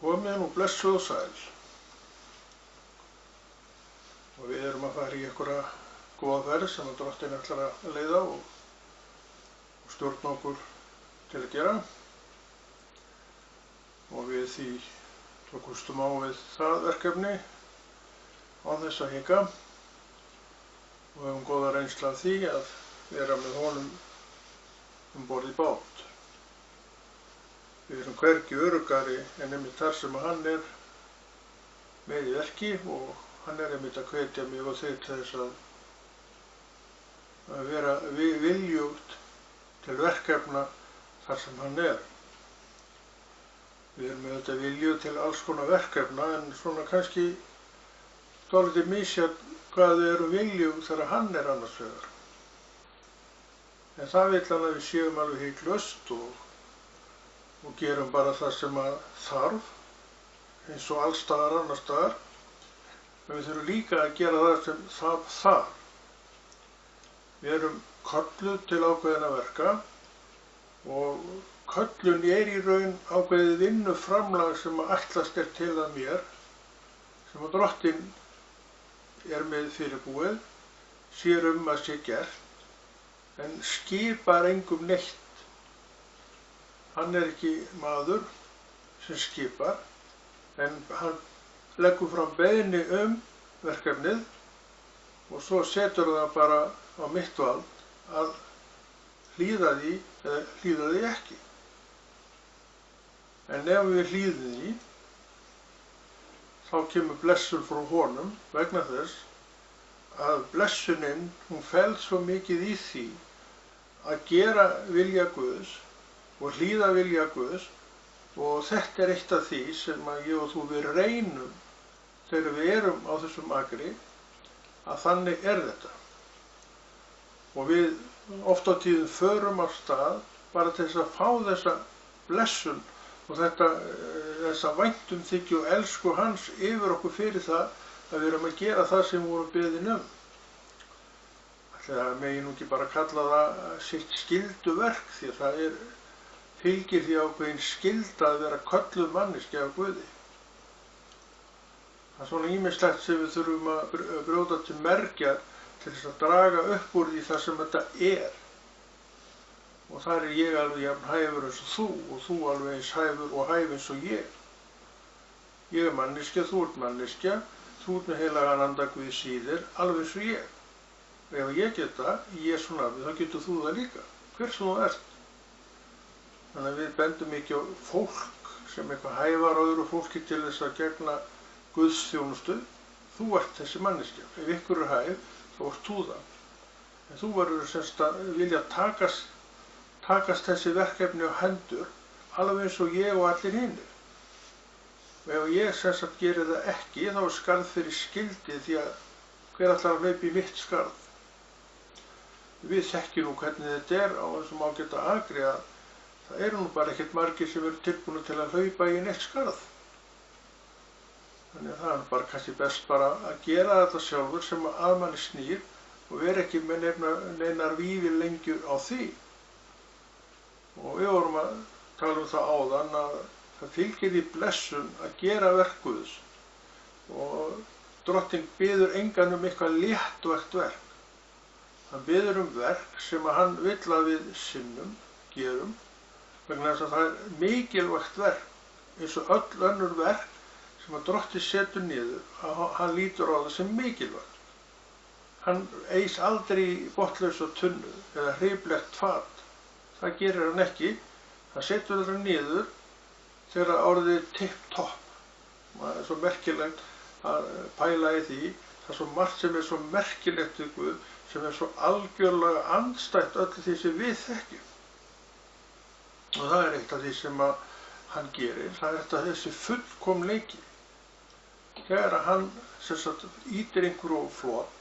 Komið nú blessuð og sæl. Og við erum að fara í einhverja góða ferð sem að Drottinn ætlar að leiða og stjórna okkur til að gera. Og við því tókustum á við það verkefni án þess að hika og höfum góða reynslu af því að vera með honum borð í bát. Við erum hvergi öruggari en einmitt þar sem hann er með í verki og hann er einmitt að hvetja mig og þig til þess að vera viljugt til verkefna þar sem hann er. Við erum auðvitað viljug til alls konar verkefna en svona kannski dálítið misjafnt hvað við erum viljug þegar hann er annars vegar. En það vill hann að við séum alveg hiklaust og gerum bara það sem að þarf, eins og alls staðar annars staðar. En við þurfum líka að gera það sem það þarf. Við erum kölluð til ákveðinna verka og köllun er í raun ákveðið vinnuframlag sem að ætlast er til að mér, sem að Drottinn er með fyrirbúið, sér að sé gert, en skipar engum neitt. Hann er ekki maður sem skipar, en hann leggur fram beiðni verkefnið og svo setur það bara á mitt vald að hlýða því eða hlýða því ekki. En ef við hlýðum því, þá kemur blessun frá honum vegna þess að blessunin, hún felst svo mikið í því að gera vilja Guðs og hlýða vilja Guðs og þetta er eitt af því sem að ég og þú við reynum þegar við erum á þessum akri að þannig er þetta. Og við oft á tíðum förum af stað bara til þess að fá þessa blessun og þessa væntumþykju og elsku hans yfir okkur fyrir það að við erum að gera það sem við vorum beðin um. Það megi nú ekki bara kalla það sitt skylduverk því að það fylgir því ákveðin skylda að vera kölluð manneskja af Guði. Það er svona ýmislegt sem við þurfum að brjóta til mergjar til þess að draga upp úr því það sem þetta er. Og þar er ég alveg jafn hæfur eins og þú alveg eins hæfur og hæf eins og ég. Ég er manneskja, þú ert manneskja, þú ert með heilagan anda Guðs í þér, alveg eins og ég. Og ef ég get það í Jesú nafni, þá getur þú það líka, hver sem þú ert. Þannig að við bendum ekki á fólk sem eitthvað hæfar öðru fólki til þess að gegna Guðs þjónustu. Þú ert þessi manneskja. Ef ykkur er hæf, þá ert þú það. En þú verður semst að vilja takast þessi verkefni á hendur, alveg eins og ég og allir hinir. Og ef ég semst að geri það ekki, þá er skarð fyrir skildi því að hver ætlar að hlaupa í mitt skarð. Við þekkjum nú hvernig þetta er á þessum ágæta akri að það eru nú bara ekkert margir sem eru tilbúnir til að hlaupa í neitt skarð. Þannig að það er bara kannski best bara að gera þetta sjálfur sem að manni snýr og vera ekki með neinar vífilengjur á því. Og við vorum að tala um það áðan að það fylgir því blessun að gera verk Guðs og Drottinn biður engan um eitthvað léttvægt verk. Hann biður um verk sem að hann vill að við sinnum, gerum, vegna þess að það er mikilvægt verk eins og öll önnur verk sem að Drottinn setur niður, hann lítur á það sem mikilvægt. Hann eys aldrei í botnlausa tunnu eða hriplegt fat. Það gerir hann ekki. Hann setur þetta niður þegar orðið er tipp-topp. Það er svo merkilegt að pæla í því. Það er svo margt sem er svo merkilegt við Guð, sem er svo algjörlega andstætt öllu því sem við þekkjum. Og það er eitt af því sem að hann gerir. Það er þessi fullkomleiki. Þegar hann ýtir einhverju á flot,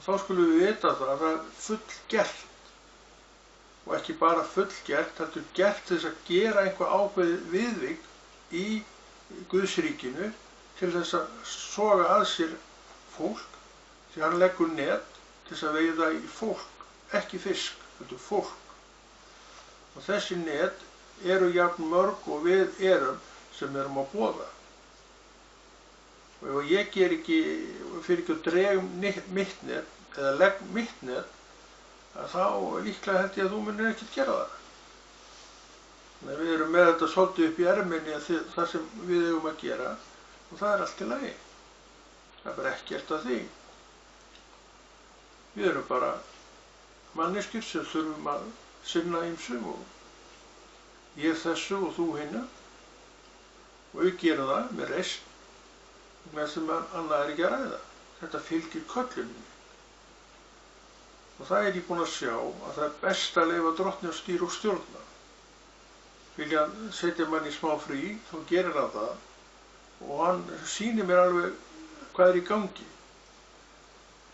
þá skulum við vita það að það er fullgert. Og ekki bara fullgert, þetta er gert til þess að gera einhver ákveðið viðvik í Guðsríkinu til þess að soga að sér fólk, því hann leggur net til þess að veiða í fólk, ekki fisk, þetta er fólk. Og þessi net eru jafn mörg og við erum sem við erum að boða. Og ef ég fyrir ekki að dreg mitt net, eða legg mitt net, þá líklega held ég að þú munir ekkert gera það. Þannig að við erum með þetta svolítið upp í erminni það sem við eigum að gera, og það allt í lagi. Það bara ekkert að því. Við erum bara manneskjur sem þurfum að sinna ýmsu, og ég þessu og þú hinnu, og við gerum það með reisn, með sem annað ekki að ræða. Þetta fylgir köllunni. Og það ég búinn að sjá að það best að leyfa Drottni að stýra og stjórna. Vilja hann setja mann í smá frí, þá gerir hann það, og hann sýnir mér alveg hvað í gangi.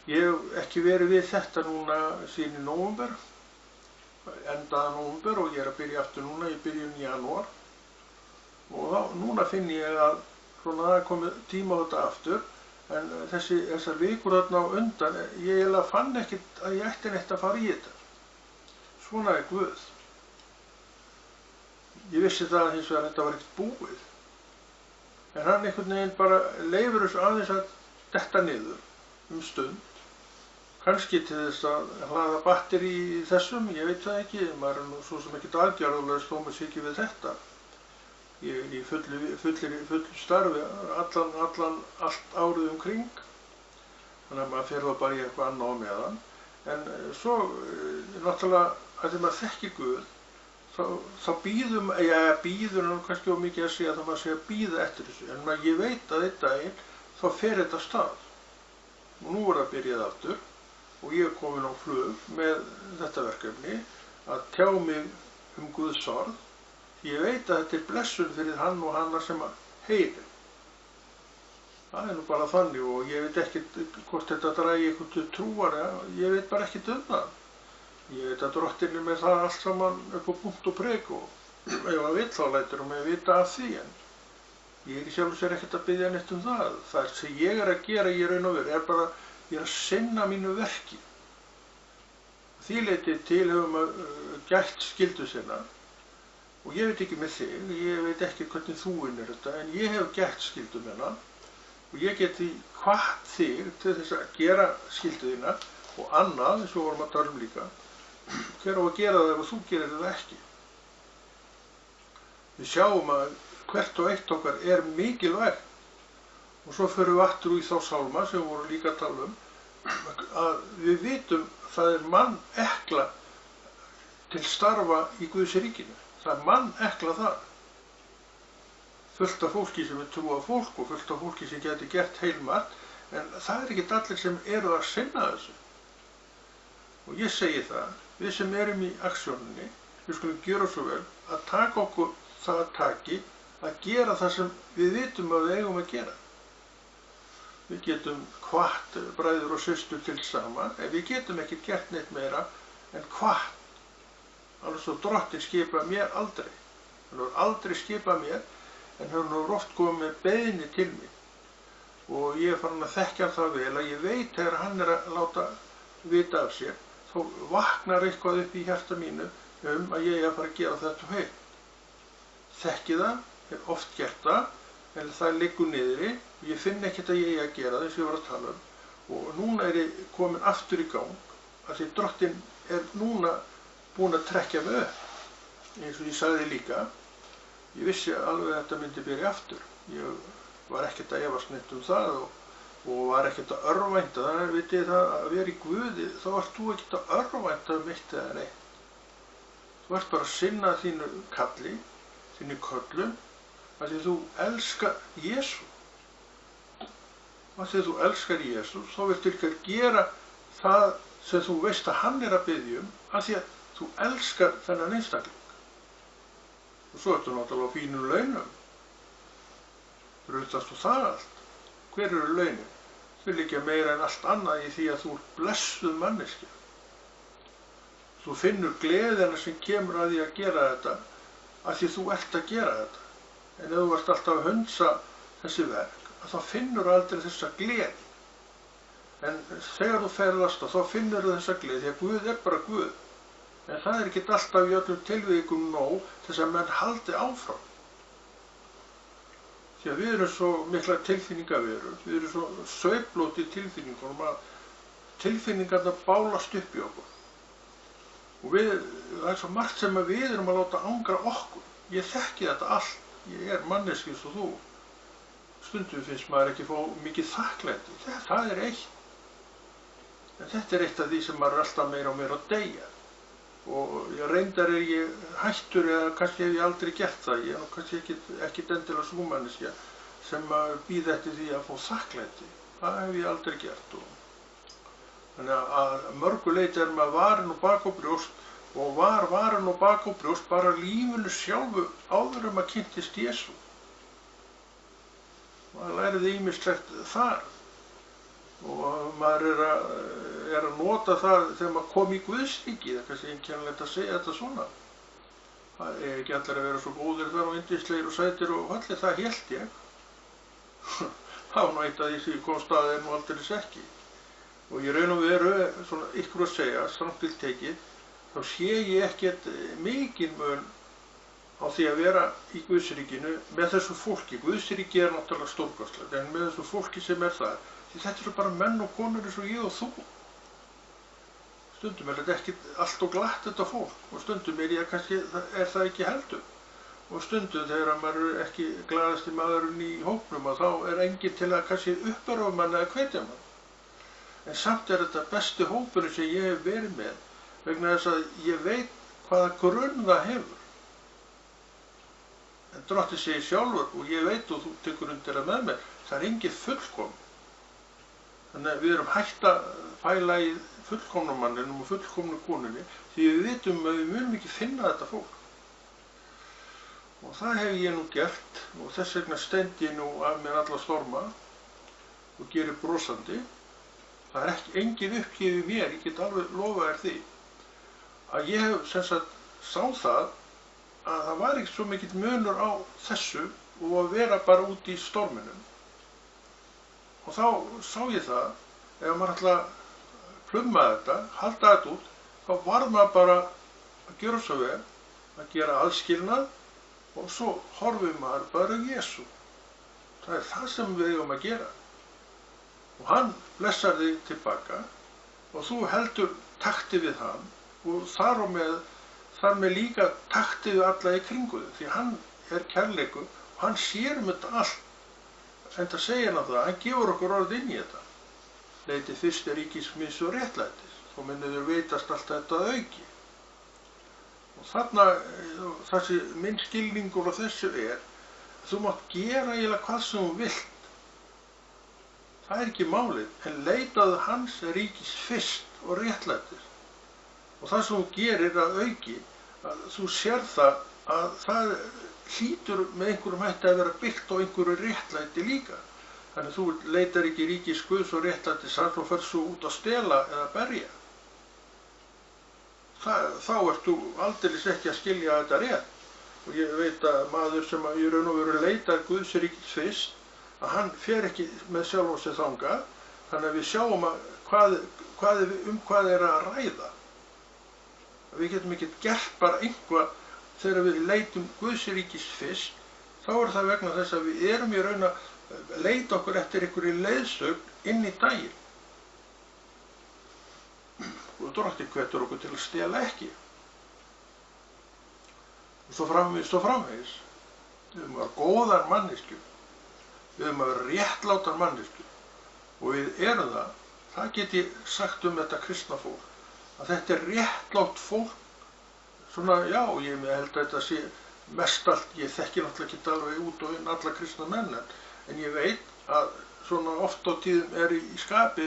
Ég hef ekki verið við þetta núna síðan í nóvember, endaða nóvember, og ég að byrja aftur núna í byrjun janúar. Og núna finn ég að það er komið tíma á þetta aftur, en þessar vikur þarna á undan, ég fann ekkert að ég ætti neitt að fara í þetta. Svona er Guð. Ég vissi það hins vegar að þetta var ekkert búið. En hann einhvern veginn bara leyfir þessu aðeins að detta niður stund. Kannski til þess að hlaða batteri í þessum, ég veit það ekki, maður er nú svo sem ekkert aðgerðulega stóma sig ekki við þetta. Ég er í fullu starfi allt árið kring, þannig að maður fer þá bara í eitthvað annað á meðan. En svo, náttúrulega, að því maður þekkir Guð, þá býður nú kannski of mikið að segja að maður sé að býða eftir þessu. En ég veit að einn daginn, þá fer þetta af stað. Og nú er það byrjað aftur, og ég er komin á flug með þetta verkefni, að tjá mig Guðs orð. Ég veit að þetta er blessun fyrir hann og hana sem að heyrir. Það er nú bara þannig, og ég veit ekkert hvort þetta dragi eitthvað til trúar, ég veit bara ekkert það. Ég veit að Drottinn er með það allt saman upp á punkt og prik, og ef hann vill þá lætur hann mig vita af því, en ég er í sjálfu sér ekkert að biðja neitt það. Það sem ég er að gera í raun og veru er bara, ég er að sinna mínu verki. Því leyti til hefur maður gætt skyldu sinna. Og ég veit ekki með þig, ég veit ekki hvernig þú vinnur þetta, en ég hef gert skyldu minna, og ég get því hvatt þig til þess að gera skyldu þína, og annað, eins og vorum að tala líka, hver á að gera það ef þú gerir það ekki. Við sjáum að hvert og eitt okkar er mikilvægt, og svo förum við aftur í þá sálma sem við vorum líka að tala að við vitum það er mannekla til starfa í Guðs ríkinu. Það er mannekla það. Fullt af fólki sem er trúað fólk og fullt af fólki sem geti gert heilmargt, en það er ekkert allir sem eru að sinna þessu. Og ég segi það, við sem erum í aksjóninni, við skulum gera svo vel að taka okkur það taki að gera það sem við vitum að við eigum að gera. Við getum hvatt bræður og systur til saman, en við getum ekki gert neitt meira en hvatt. Alveg svo Drottinn skipa mér aldrei. Hann hefur aldrei skipað mér, en hann hefur oft komið með beiðni til mér. Og ég er farin að þekkja það vel að ég veit þegar hann er að láta vita af sér, þá vaknar eitthvað upp í hjarta mínu að ég er að fara að gera þetta og heitt. Þekki það, hef oft gert það, en það liggur niðri, og ég finn ekkert að ég er að gera það eins og ég var að tala um. Og núna er ég komin aftur í gang, af því Drottinn er núna búinn að trekkja mig upp. Eins og ég sagði líka, ég vissi alveg að þetta myndi byrja aftur. Ég var ekkert að efast neitt það og var ekkert að örvænta. Þannig að vitið það að vera í Guði, þá ert þú ekkert að örvænta eitt eða neitt. Þú ert bara að sinna þínu kalli, þínu köllun, af því þú elskar Jesú. Af því þú elskar Jesú, þá viltu líka gera það sem þú veist að hann er að biðja af því að þú elskar þennan einstakling. Og svo ertu náttúrulega á fínum launum. Brutast og það allt. Hver eru launin? Þau liggja meira en allt annað í því að þú ert blessuð manneskja. Þú finnur gleðina sem kemur að því að gera þetta, af því þú ert að gera þetta. En ef þú ert alltaf að hunsa þessi verk, þá finnur aldrei þessa gleði. En þegar þú ferðast þá finnur þú þessa gleði, því að Guð er bara Guð. En það er ekki alltaf í öllum tilvikum nóg þess að menn haldi áfram. Því að við erum svo mikla tilfinningaverur, við erum svo sveiflótt í tilfinningunum að tilfinningarnar bálast upp í okkur. Og það er svo margt sem við erum að láta angra okkur. Ég þekki þetta allt, ég er manneskja eins og þú. Stundum finnst maður ekki fá mikið þakklæti, það er eitt. En þetta er eitt af því sem maður er alltaf meira og meira að deyja. Og reyndar er ég hættur eða kannski hef ég aldrei gert það. Ég er nú kannski ekki endilega sú manneskja sem bíða eftir því að fá þakklæti. Það hef ég aldrei gert. Þannig að mörgu leyti er maður varinn og bak á brjóst og var varinn og bak á brjóst bara lífinu sjálfu áður maður kynntist Jesú. Maður læriði ýmislegt þar. Og maður er að nota það þegar maður kom í Guðsríki. Það er kannski einkennilegt að segja þetta svona. Það er ekki allir að vera svo góðir þar og yndislegir og sætir og fallir, það hélt ég. Það var nú eitt af því sem ég komst að nú aldeilis ekki. Og ég raun og veru, svona ykkur að segja, samtidig tekið, þá sé ég ekkert mikinn mun á því að vera í Guðsríkinu með þessu fólki. Guðsríki er náttúrulega stórkostlegt, en með þessu fólki sem er þar. Því þetta eru bara menn og konur eins og ég og þú. Stundum er þetta ekki allt og glatt þetta fólk og stundum er það ekki heldur. Og stundum þegar maður er ekki glaðasti maðurinn í hópnum og þá er enginn til að kannski uppörfa mann eða hvetja mann. En samt er þetta besti hópurinn sem ég hef verið með vegna þess að ég veit hvaða grunn það hefur. En Drottinn segir sjálfur og ég veit og þú tekur undir það með mér, það er enginn fullkominn. Þannig að við erum hægt að fæla í fullkomna manninum og fullkomnu konunni því við vitum að við munum ekki finna þetta fólk. Og það hef ég nú gert og þess vegna stend ég nú af mér alla storma og gerir brosandi. Það er ekki engin uppgefið mér, ég get alveg lofað þér því. Að ég hef sem sagt sá það að það var ekki svo mikill munur á þessu og að vera bara út í storminum. Og þá sá ég það, ef maður ætla að plumma þetta, halda þetta út, þá var maður bara að gera svo vel, að gera aðskilnað og svo horfir maður bara á Jesú. Það er það sem við eigum að gera. Og hann blessar þig tilbaka og þú heldur takti við hann og þar með líka takti við alla í kringu þig, því hann er kærleikur og hann sér þetta allt. En það segir hann það, hann gefur okkur orð inn í þetta. Leitið fyrst ríkis míns og réttlætis, þá munið þér veitast allt þetta að auki. Og þarna, þessi minn skilningur á þessu er, þú mátt gera eiginlega hvað sem þú vilt. Það er ekki málið, en leitaðu hans ríkis fyrst og réttlætis. Og það sem þú gerir að auki, að þú sér það að það hlýtur með einhverjum hætti að vera byggt á einhverju réttlæti líka. Þannig þú leitar ekki ríkis Guðs og réttlætis og ferð svo út að stela eða berja. Þá ert þú aldeilis ekki að skilja þetta rétt. Og ég veit að maður sem í raun og veru leitar Guðs ríkis fyrst, að hann fer ekki með sjálf og sér þangað, þannig að við sjáum að hvað er að ræða. Við getum ekki gert bara einhvað þegar við leitum Guðs ríkis fyrst, þá er það vegna þess að við erum í raun að leita okkur eftir einhverju leiðsögn inn í daginn. Og Drottinn hvetur okkur til að stela ekki. Og svo framvegis. Við höfum að vera góðar manneskjur. Við höfum að vera réttlátar manneskjur. Og við erum það. Það get ég sagt þetta kristna fólk. Að þetta er réttlátt fólk. Svona, já, ég held að þetta sé mest allt, ég þekki náttúrulega ekki alveg út og inn alla kristna menn, en ég veit að svona oft á tíðum er í skapi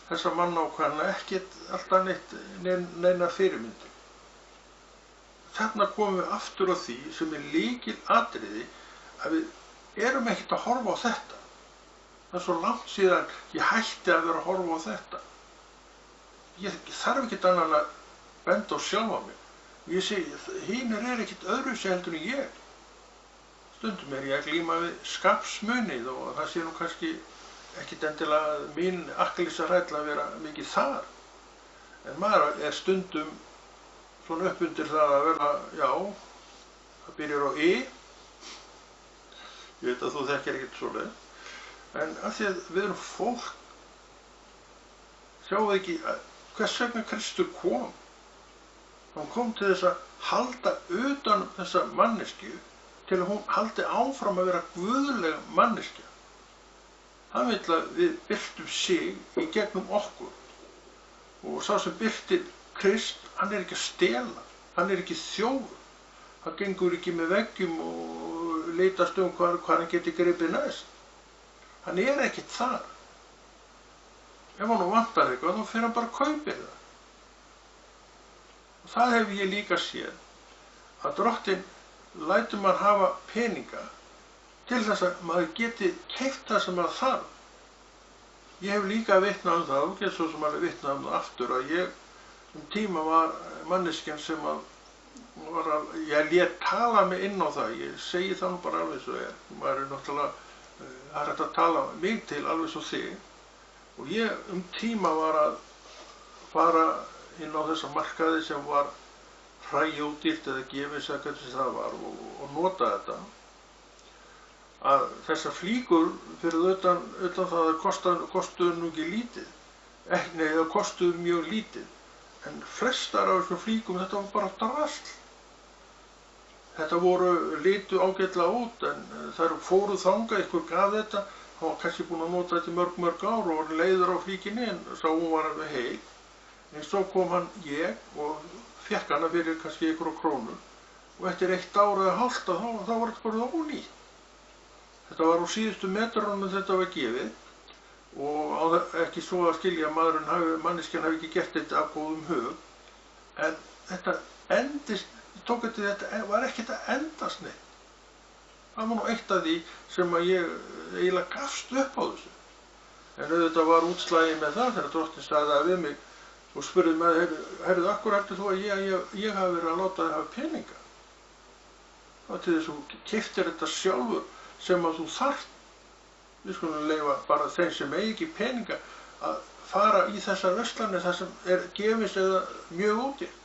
þessa mannákvæmna ekkert alltaf neina fyrirmyndir. Þarna komum við aftur á því sem er lykilatriði að við erum ekkert að horfa á þetta. Það er svo langt síðan ég hætti að vera að horfa á þetta. Ég þarf ekkert annan að benda á sjálfa mig. Ég segi, hinir er ekkert öðruvísi heldur en ég. Stundum er ég að glíma við skapsmunið og það sé nú kannski ekkert endilega mín akkilísarhæll að vera mikið þar. En maður er stundum svona upp undir það að vera, já, það byrjar á Ég veit að þú þekkir ekkert svoleiðis. En af því að við erum fólk, sjáum við ekki hvers vegna Kristur kom. Hann kom til þess að halda utan þessa manneskju til að hún haldi áfram að vera guðleg manneskja. Hann vill að við birtum sig í gegnum okkur. Og sá sem birtir Krist, hann er ekki að stela, hann er ekki þjófur. Hann gengur ekki með veggjum og leitast hvar hann geti gripið næst. Hann er ekkert þar. Ef hann vantar eitthvað, þá fer hann bara að kaupa það. Og það hef ég líka séð, að Drottinn lætur maður hafa peninga til þess að maður geti keypt það sem maður þarf. Ég hef líka vitnað um það, og ekki svo sem maður vitnað um það aftur, að ég tíma var manneskjan sem ég lét tala mig inn á það. Ég segi það nú bara alveg svo er. Maður er náttúrulega, það er hægt að tala mig til alveg svo þig. Og ég tíma var að fara inn á þessa markaði sem var hræódýrt eða gefins eða hvernig það var og nota þetta. Að þessar flíkur fyrir utan það kostuðu nú ekki lítið. Nei, það kostuðu mjög lítið. En flestar af þessum flíkum, þetta var bara drasl. Þetta litu ágætlega út, en þær fóru þangað, einhver gaf þetta, hann var kannski búinn að nota þetta í mörg ár og var leiður á flíkinni, en sá hún var alveg heil. En svo kom ég og fékk hana fyrir kannski einhverja krónur. Og eftir 1 ár eða hálft, þá var þetta bara ónýtt. Þetta var á síðustu metrunum þetta var gefið. Og ekki svo að skilja að manneskjan hafi ekki gert þetta af góðum hug. En þetta endist, þetta var ekkert að endast neitt. Það var nú eitt af því sem að ég eiginlega gafst upp á þessu. En auðvitað var útslagið með það þegar Drottinn sagði það við mig og spurði mig, heyrðu, akkur heldur þú að ég hafi verið að láta þér hafa peninga? Það var til þess að þú keyptir þetta sjálfur sem að þú þarft. Við skulum leyfa bara þeim sem eigi ekki peninga að fara í þessar verslanir þar sem er gefins eða mjög ódýrt.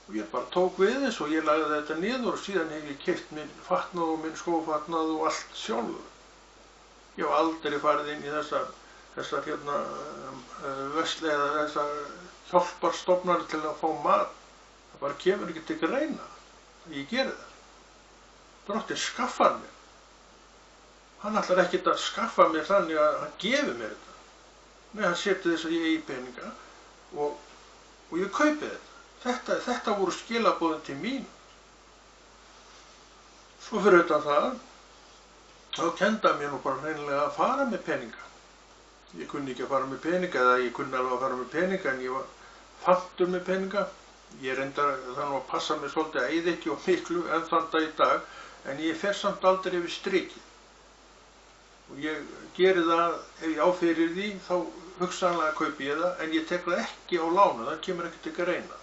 Og ég bara tók við þess og ég lagði þetta niður og síðan hef ég keypt minn fatnað og minn skófatnað og allt sjálfur. Ég hef aldrei farið inn í þessar versli eða þessar hjálparstofnanir til að fá mat. Það bara kemur ekki til greina að ég geri það. Drottinn skaffar mér. Hann ætlar ekkert að skaffa mér þannig að hann gefi mér þetta. Nei, hann setur þess að ég eigi peninga og ég kaupi þetta. Þetta voru skilaboðin til mín. Svo fyrir utan það, þá kenndi hann mér nú bara hreinlega að fara með peninga. Ég kunni ekki að fara með peninga, eða ég kunni alveg að fara með peninga, en ég var fantur með peninga. Ég reyndar það nú að passa mig svolítið að eyða ekki og miklu enn þann dag í dag, en ég fer samt aldrei yfir strikið. Og ég geri það, ef ég á fyrir því, þá hugsanlega kaupi ég það, en ég tek það ekki á lánu, það kemur ekki til greina.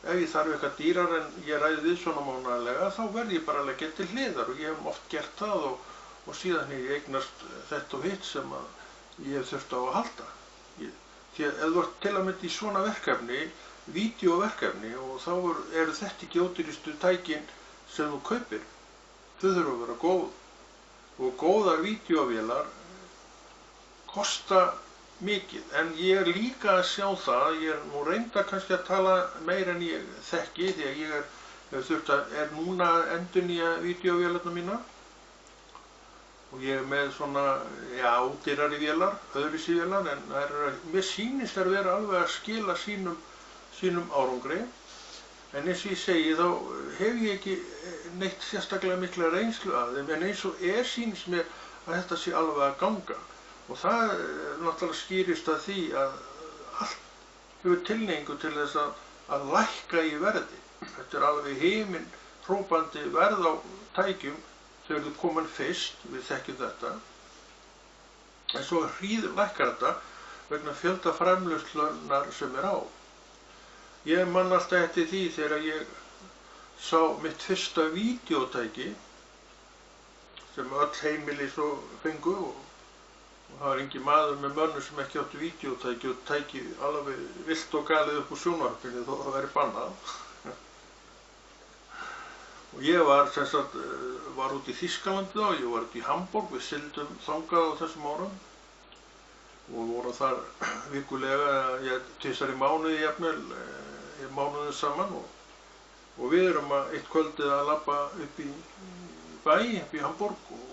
Ef ég þarf eitthvað dýrar en ég ræði við svona mánaðarlega, þá verð ég bara að leggja til hliðar og ég hef oft gert það og síðan hef ég eignast þetta og hitt sem að ég hef þurft á að halda. Því að ef þú ert til að mynda í svona verkefni, vídeóverkefni, og þá eru þetta ekki ódýrustu tækin sem þú kaupir. Þau þurfa að vera góð. Og góðar vídeóvélar kosta mikið, en ég er líka að sjá það, ég er nú reynda kannski að tala meira en ég þekki, því að ég er núna að endurnýja vídeóvélarnar mína og ég er með svona, ódýrari vélar, öðruvísi vélar, en mér sýnist þær vera alveg að skila sínum árangri, en eins og ég segi þá hef ég ekki neitt sérstaklega mikla reynslu af þeim, en eins og sýnist mér að þetta sé alveg að ganga. Og það náttúrulega skýrist að því að allt hefur tilhneigingu til þess að lækka í verði. Þetta er alveg himinhrópandi verð á tækjum þegar þú komin fyrst, við þekkjum þetta. En svo hríðlækkar þetta vegna fjölda framleiðslunnar sem er á. Ég man alltaf eftir því þegar ég sá mitt fyrsta vídeótæki sem öll heimili svo fengu og það var engin maður með mönnum sem ekki áttu vídeótæki og tæki alveg vilt og galið upp úr sjónvarpinu þó það væri bannað. Og ég var sem sagt, var út í Þýskalandi þá, ég var út í Hamborg, við sigldum þangað á þessum árum og vorum þar vikulega, tvisvar í mánuði jafnvel, mánuðum saman og við erum eitt kvöldið að labba upp í bæ, upp í Hamborg og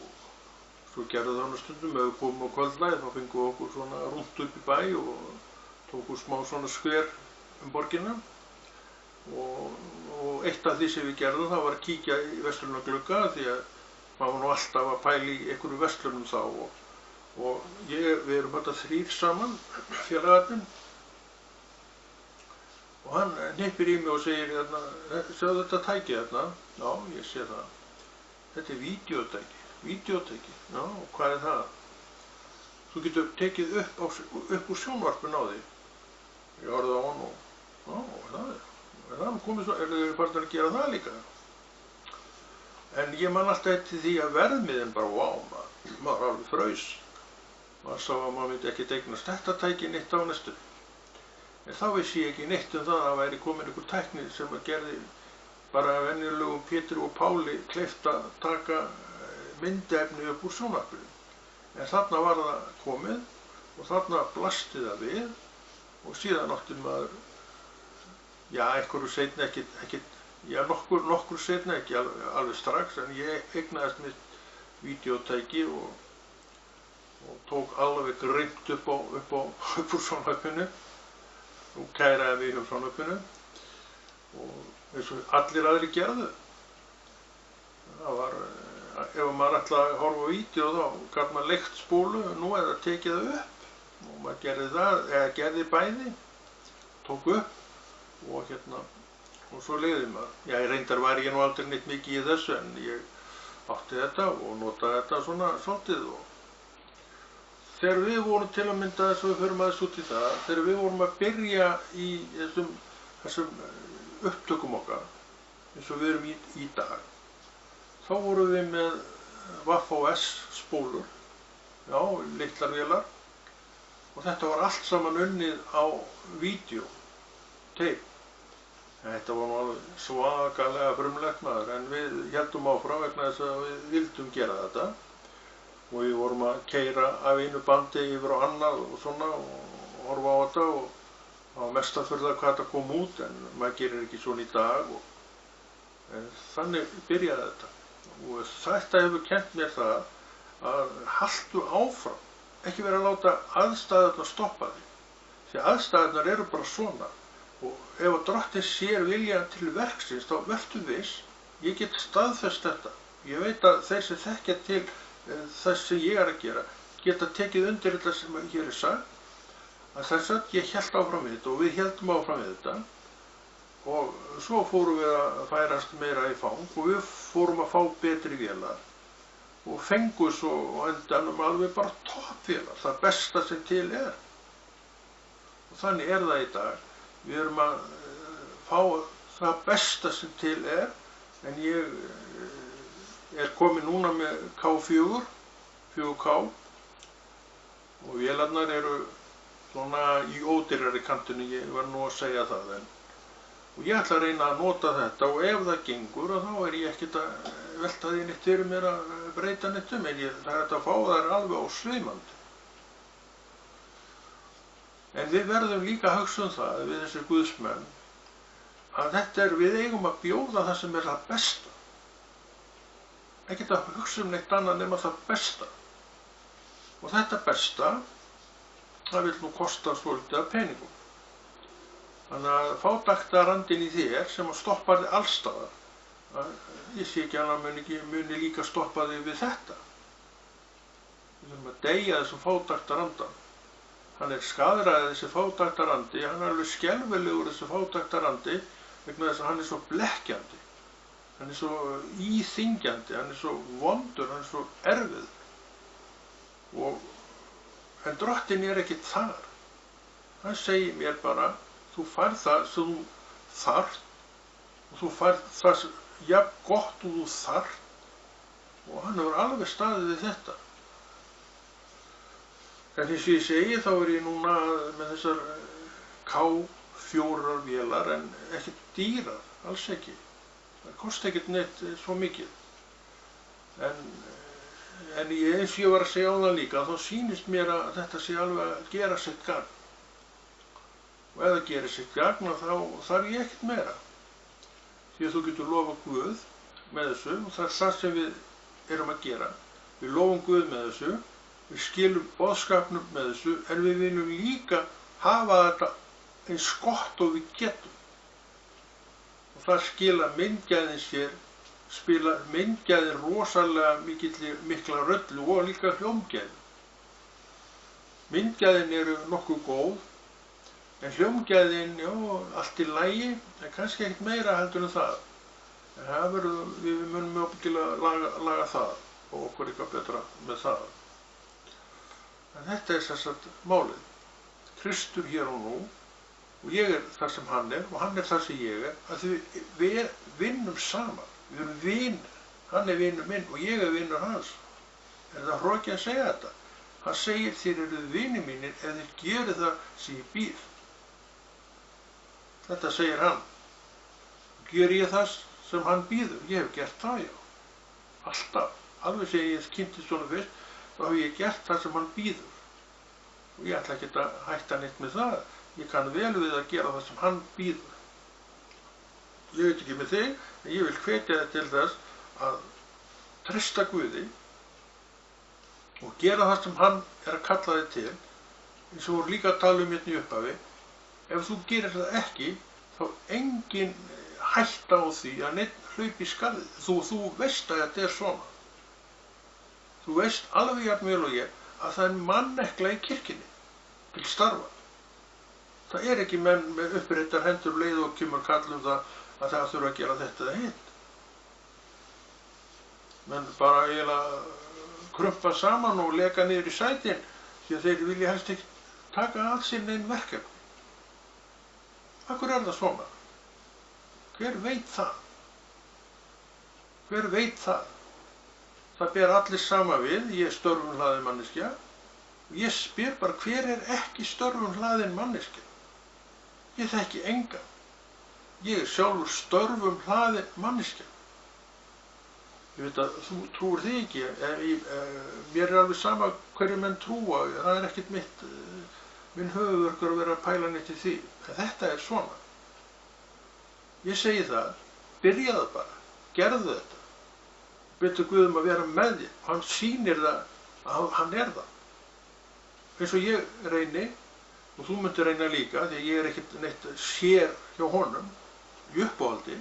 svo gerði það stundum, ef við komum á kvöldlagi þá fengum við okkur svona rúnt upp í bæ og tókum smá svona skver borgina og eitt af því sem við gerðum það var að kíkja í verslunarglugga því að maður var nú alltaf að pæla í einhverju verslunum þá og við erum þetta 3 saman, félagarnir og hann hnippir í mig og segir hérna, sjáðu þetta tæki þarna? Já, ég sé það. Þetta er vídeótæki. Já, og hvað er það? Þú getur tekið upp úr sjónvarpinu á því. Ég horfði á hann og, já, það komið svo, þið farin að gera það líka? En ég man alltaf eftir því að verðmiðin bara, vá, maður alveg fraus. Maður sá að maður myndi ekki eignast þetta tæki neitt á næstu. En þá vissi ég ekki neitt um það að það væri komin einhver tækni sem að gerði bara venjulegum Pétri og Páli kleift að taka myndefni upp úr sjónvarpinu. En þarna var það komið og þarna blasti það við og síðan átti maður, já, einhverju seinna ekkert, já, nokkur seinna ekki alveg strax, en ég eignaðist mitt vídeótæki og tók alveg grimmt upp úr sjónvarpinu og kæraði mig hjá sjónvarpinu og eins og allir aðrir gerðu. Það var, ef maður ætlaði að horfa á vídeó þá gat maður leigt spólu nú eða tekið það upp og maður gerði það, eða gerði bæði, tók upp og svo leiði maður. Já, reyndar var ég nú aldrei neitt mikið í þessu en ég átti þetta og notaði þetta svona svolítið og þegar við vorum til að mynda þess að við förum aðeins út í það, þegar við vorum að byrja í þessum upptökum okkar, eins og við erum í dag, þá vorum við með VHS spólur, já, litlar vélar, og þetta var allt saman unnið á vídeó, tape. Þetta var nú alveg svakalega frumlegt maður, en við héldum áfram vegna þess að við vildum gera þetta. Og við vorum að keyra af einu bandi yfir á annað og svona og horfa á þetta og það var mest að furða hvað þetta kom út en maður gerir ekki svona í dag en þannig byrjaði þetta. Og þetta hefur kennt mér það að haltu áfram, ekki vera að láta aðstæðurnar stoppa þig. Því aðstæðurnar eru bara svona og ef að Drottinn sér vilja til verksins þá vertu viss, ég get staðfest þetta. Ég veit að þeir sem þekkja til þess sem ég er að gera geta tekið undir þetta sem hér er sagt að þess að ég hélt áfram við þetta og við héldum áfram við þetta og svo fórum við að færast meira í fang og við fórum að fá betri vélar og fengum svo á endanum alveg bara toppvélar, það besta sem til er og þannig er það í dag. Við erum að fá það besta sem til er en ég er komið núna með K4, 4K og vélarnar eru svona í ódýrari kantinu, ég var nú að segja það og ég ætla að reyna að nota þetta og ef það gengur þá er ég ekkert að velta því neitt fyrir mér að breyta neitt en það er að fá þær alveg á sveimandi. En við verðum líka að hugsa það við þessi guðsmenn að við eigum að bjóða það sem er það besta. Ekkert að hugsa neitt annað nema það besta. Og þetta besta, það vil nú kosta svolítið af peningum. Þannig að fátæktarandinn í þér sem að stoppa þig allstaðar, ég sé ekki hann muni líka stoppa þig við þetta. Við þurfum að deyja þessum fátæktarandan. Hann er skaðræðið þessi fátæktarandi, hann er alveg skelfilegur þessi fátæktarandi vegna þess að hann er svo blekkjandi. Hann er svo íþyngjandi, hann er svo vondur, hann er svo erfið. En Drottinn er ekkert þar. Hann segir mér bara, þú færð það sem þú þarft og þú færð það jafn gott og þú þarft og hann hefur alveg staðið við þetta. En eins og ég segi þá er ég núna með þessar K4 vélar en ekkert dýrar, alls ekki. Það kosti ekkert neitt svo mikið. En eins og ég var að segja á það líka, þá sýnist mér að þetta sé alveg að gera sitt gagn. Og ef það gerir sitt gagn, þá þarf ég ekkert meira. Því að þú getur lofað Guð með þessu, og það er það sem við erum að gera. Við lofum Guð með þessu, við skilum boðskapnum með þessu, en við viljum líka hafa þetta eins gott og við getum. Og það skila myndgæðin sér, spila myndgæðin rosalega mikla röllu og líka hljómgæðin. Myndgæðin eru nokkuð góð, en hljómgæðin, já, allt í lagi, en kannski ekkert meira heldur en það. En það verður, við munum ábyggilega laga það og okkur eitthvað betra með það. En þetta er sem sagt málið. Kristur hér og nú, og ég er það sem hann er, og hann er það sem ég er, að við vinnum saman. Við erum vinir. Hann er vinur minn og ég er vinur hans. Er það hroki að segja þetta? Hann segir þér eruð vinir mínir ef þið gerið það sem ég býð. Þetta segir hann. Ger ég það sem hann býður? Ég hef gert það, já. Alltaf. Alveg sem ég kynntist svona fyrst, þá hef ég gert það sem hann býður. Og ég ætla ekki að hætta neitt með það. Ég kann vel við að gera það sem hann býður. Ég veit ekki með þig, en ég vil hvetja þig til þess að treysta Guði og gera það sem hann er að kalla þig til, eins og voru líka að tala um hérna í upphafi. Ef þú gerir það ekki, þá engin hætta á því að neitt hlaupi í skarðið. Þú veist að þetta er svona. Þú veist alveg jafn vel og ég að það er mannekla í kirkjunni til starfa. Það er ekki menn með uppréttar hendur leið og kemur kall um það að það þurfa að gera þetta eða hitt. Menn bara eiginlega krumpa saman og leka niður í sætin því að þeir vilja helst ekki taka að sér neinn verkefni. Akkur er það svona? Hver veit það? Hver veit það? Það ber allir sama við, ég er störfum hlaðin manneskja og ég spyr bara hver er ekki störfum hlaðin manneskja? Ég þekki engan. Ég er sjálfur störfum hlaðin manneskja. Ég veit að þú trúir því ekki, mér er alveg sama hverju menn trúa, það er ekkert minn höfuðverkur að vera að pæla neitt í því. En þetta er svona. Ég segi það, byrjaðu bara, gerðu þetta. Biðdu Guð um að vera með þér. Hann sýnir það að hann er það. Eins og ég reyni, og þú myndir reyna líka, því að ég er ekkert neitt sér hjá honum, í uppáhaldi.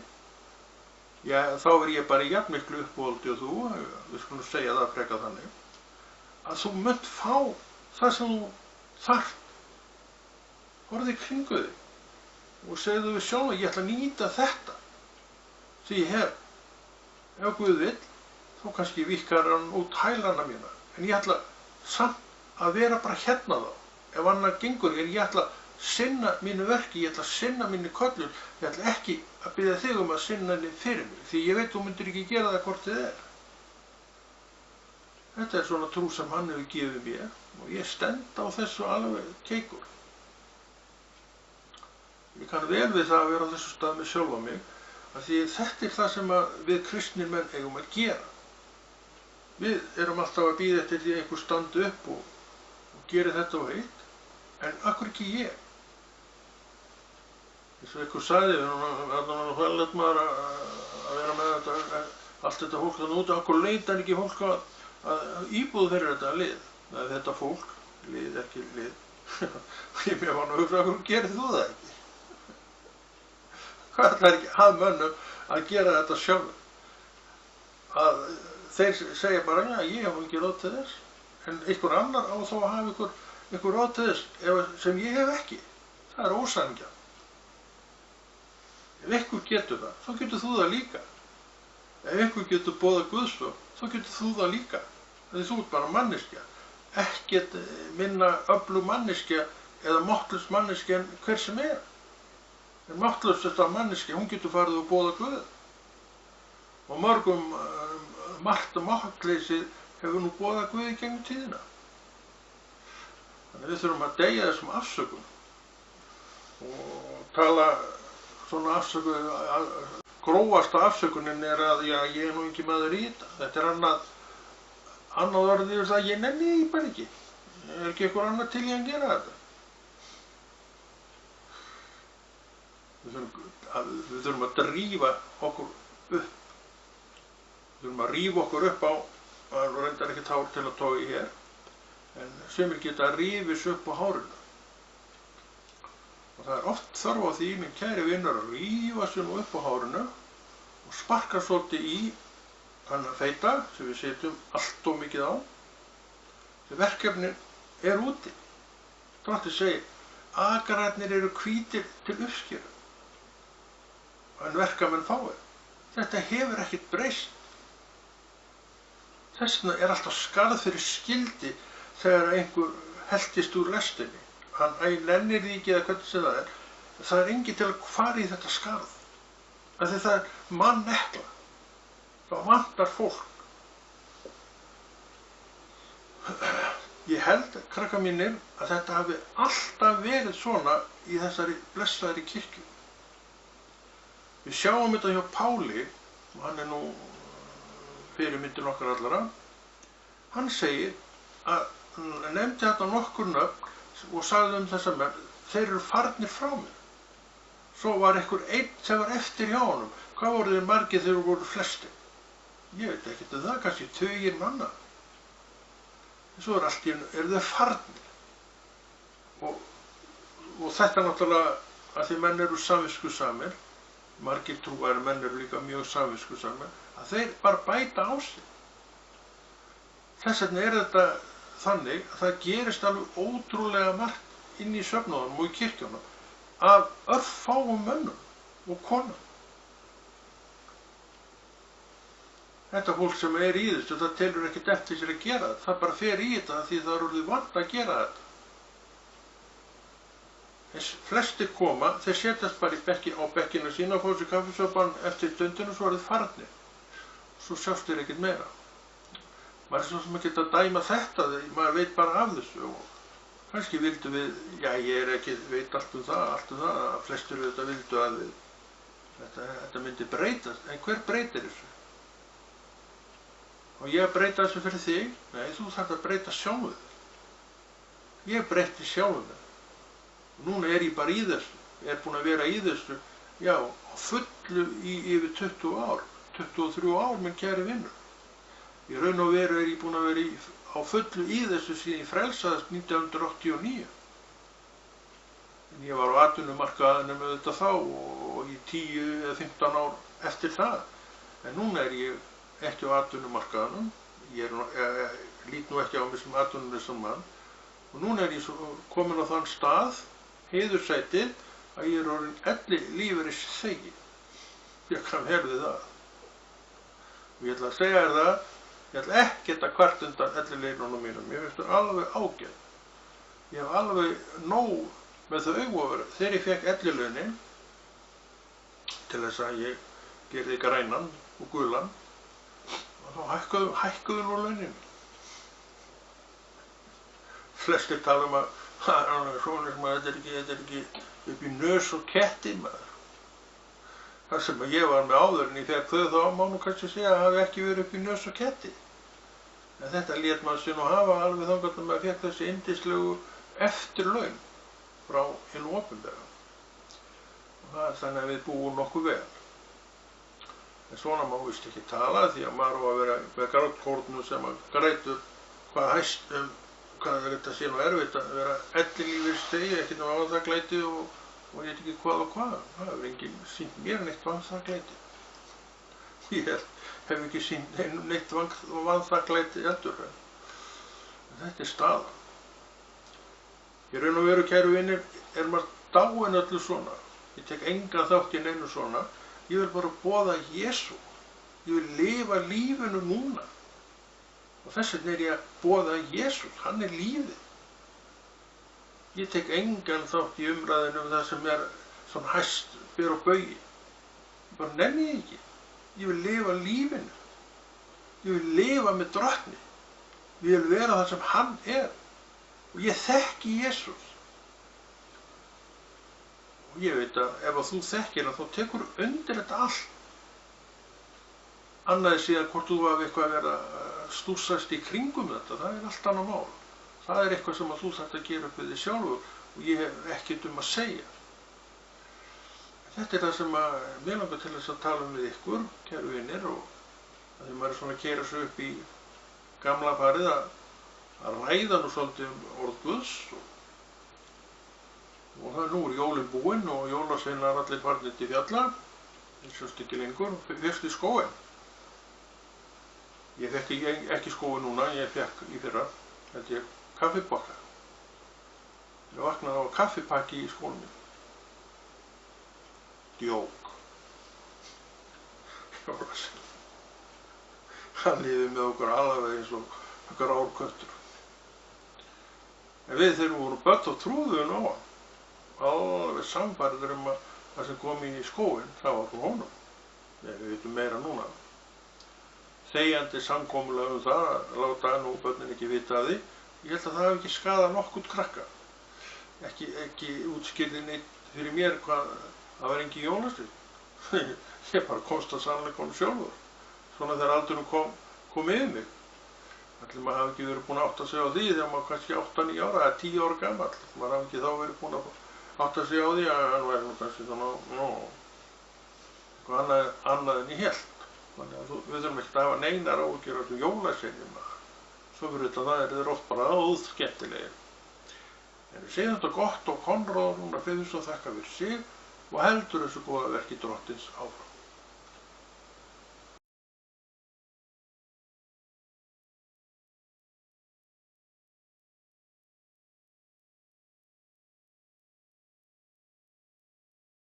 Já, þá er ég bara í jafn miklu uppáhaldi og þú, við skulum segja það frekar þannig, að þú munt fá það sem þú þarft. Horfðu í kringu þig og segðu við sjálf að ég ætla að nýta þetta sem ég hef. Ef Guð vill, þá kannski víkkar hann út hælana mína, en ég ætla samt að vera bara hérna þá. Ef annað gengur, en ég ætla að sinna mínu verki, ég ætla að sinna mínu köllun, ég ætla ekki að biðja þig um að sinna henni fyrir mig, því ég veit þú myndir ekki gera það hvort þið er. Þetta er svona trú sem hann hefur gefið mér og ég stend á þessu alveg keikur. Ég kann vel við það að vera á þessu stað með sjálfa mig, að því þetta er það sem við kristnir menn eigum að gera. Við erum alltaf að bíða eftir því að einhver standi upp og geri þetta og hitt, en akkur ekki ég. Eins og einhver sagði, það var hlægt maður að vera með þetta, allt þetta fólk þannig út, akkur leita hann ekki fólk að íbúð fyrir þetta lið. Nei, þetta fólk, lið, ekki lið. Ég var nú að hugsa, akkur gerir þú það ekki? Hvað ætlar ekki að mönnum að gera þetta sjálf? Að þeir segja bara, já, ég hef ekki ráð til þess, en einhver annar á þá að hafa einhver ráð til þess sem ég hef ekki. Það er ósanngjarnt. Ef einhver getur það, þá getur þú það líka. Ef einhver getur boðað Guðsvörn, þá getur þú það líka. Því þú ert bara manneskja. Ekkert minna öflug manneskja eða máttlaus manneskja en hver sem er. En máttlausasta manneskja, hún getur farið og boðað Guð. Og mörgum margt máttleysið hefur nú boðað Guð í gegnum tíðina. Þannig við þurfum að deyja þessum afsökum og tala svona afsökuð grófasta afsökunin að já, ég nú ekki maður í þetta. Þetta annað orðið yfir það, ég nenni því bara ekki. Ekki einhver annar til í að gera þetta. Við þurfum að drífa okkur upp. Við þurfum að rífa okkur upp á, það reyndar ekki hár til að toga í hér, en sumir geta rífis upp á hárinu. Og það oft þörf á því, minn kæri vinnar, að rífa sig nú upp á hárinu og sparka svolítið í þannig feita sem við setjum allt of mikið á. Þegar verkefnin úti. Drottinn segir, akrarnir eru hvítir til uppskeru, en verkamenn fáir. Þetta hefur ekkert breyst. Þess vegna alltaf skarð fyrir skildi þegar einhver heltist úr lestinni. Hann nennir því ekki eða hvernig sem það er. Það enginn til að fara í þetta skarð. Af því það mannekla. Það vantar fólk. Ég held, krakkar mínir, að þetta hafi alltaf verið svona í þessari blessaðri kirkju. Við sjáum þetta hjá Páli, og hann nú fyrirmyndin okkar allara. Hann segir að hann nefndi þetta nokkur nöfn og sagði þessa menn, þeir eru farnir frá mér. Svo var einhver einn sem var eftir hjá honum. Hvað voru þeir margir þegar voru flestir? Ég veit ekkert það, kannski tugir manna. En svo allt í einu, þeir farnir. Og þetta náttúrulega, að því menn eru samviskusamir, margir trúaðir menn eru líka mjög samviskusamir, að þeir bara bæta á sig. Þess vegna þetta þannig að það gerist alveg ótrúlega margt inn í söfnuðunum og í kirkjunum af örfáum mönnum og konum. Þetta fólk sem í þessu, það telur ekkert eftir sér að gera þetta. Það bara fer í þetta því það orðið vant að gera þetta. Þess flestir koma, þeir setjast bara á bekkina sína og fá sér kaffisopan eftir stundinu og svo þeir farnir. Svo sjást þeir ekkert meira. Maður svo sem að geta að dæma þetta, maður veit bara af þessu og kannski vildu við, já ég ekki, veit allt um það, að flestir þetta vildu að þetta myndi breytast, en hver breytir þessu? Og ég breyta þessu fyrir þig? Nei, þú þarft að breyta sjálfum þér. Ég breyti sjálfum þér. Og núna ég bara í þessu, ég búinn að vera í þessu, já, á fullu í yfir 20 ár, 23 ár minn kæri vinnur. Í raun og veru ég búinn að vera á fullu í þessu síðan ég frelsaðist 1989. En ég var á atvinnumarkaðinum auðvitað þá og í 10 eða 15 ár eftir það. En núna ég ekki á atvinnumarkaðinum, ég lít nú ekki á mig sem atvinnulausan mann og núna ég komin á þann stað, heiðursætið, að ég orðinn ellilífeyrisþegi. Ég kann herði það. Og ég ætla að segja þér það, ég ætla ekkert að kvart undan ellilífeyrunum mínum, ég finnst það alveg ágætt. Ég hef alveg nóg með þau auðvofur þegar ég fekk ellilaunin til þess að ég gerði grænan og gulan og þá hækkuðu nú launin. Flestir tala að svona sem að þetta er ekki upp í nös og ketti maður. Það sem ég var með áður en ég fekk þau þá má nú kannski segja að hafi ekki verið upp í nös og ketti. En þetta lét maður sér nú hafa alveg þangað að maður fekk þessi yndislegu eftirlaun frá hinu opinbera. Og það er þannig að við búum nokkuð vel. En svona má vist ekki tala því að maður á að vera með grátkórnu sem að grætur hvað hæst hvað þetta sé nú erfitt að vera ellilífeyrisþegi, ekki ná vanþakklæti og ég veit ekki hvað og hvað. Það hefur enginn sýnt mér neitt vanþakklæti. Ég hef ekki sýnt neitt vanþakklæti heldur. En þetta er staðan. Í raun og veru, kæru vinir, maður dáinn öllu svona. Ég tek engan þátt í neinu svona. Ég vil bara boða Jesú. Ég vil lifa lífinu núna. Og þess vegna ég að boða Jesús, hann er lífið. Ég tek engan þátt í umræðinu það sem svona hæst ber og baugi. Ég bara nenni því ekki. Ég vil lifa lífinu. Ég vil lifa með Drottni. Ég vil vera það sem hann er. Og ég þekki Jesús. Og ég veit að ef þú þekkir hann þá tekur undir þetta allt. Annað er síðan hvort þú hafi eitthvað verið að stússast í kringum þetta, það er allt annað mál. Það er eitthvað sem að þú þarft að gera upp við þig sjálfur og ég hef ekkert að segja. Þetta er það sem að mér langar til þess að tala við ykkur, kæru vinir, og þegar maður er svona að keyra sig upp í gamla farið að ræða nú svolítið orð Guðs og það nú er jólin búin og jólasveinar allir farnir til fjalla, þeir sjást ekki lengur, fyrst í skóinn. Ég fekk ekki skóinn núna, ég fekk í fyrra, held ég, kaffibakka. Ég vaknaði á kaffipakki í skónum minn. Djók. Jólasvein. Hann liði með okkur alveg eins og okkur árköttur. En við þegar við vorum börn og trúðum á hann, alveg sannfærður að það sem kom í skóinn, það var frá honum. Við veitum meira núna. Þegjandi samkomulag það að láta nú börnin ekki vita af því. Ég held að það hafi ekki skadað nokkurt krakka. Ekki útskýrði neitt fyrir mér hvað það var engin jólasveinn. Ég bara komst að sannleikanum sjálfur. Svona þegar aldurinn kom yfir mig. Ætli maður hafi ekki verið búinn að átta sig á því þegar maður kannski 8-9 ára eða 10 ára gamall. Maður hafi ekki þá verið búinn að átta sig á því að hann væri nú kannski svona, eitthvað annað en ég hélt. Þannig að við þurfum ekkert að hafa neinar áhyggjur af þessum jólasveinum. Svo fyrir þetta það þeir oft bara óskemmtilegir. En við segjum þetta gott og Konráð núna fyrir þess að þakka fyrir sig og heldur þessu góða verki Drottins áfram.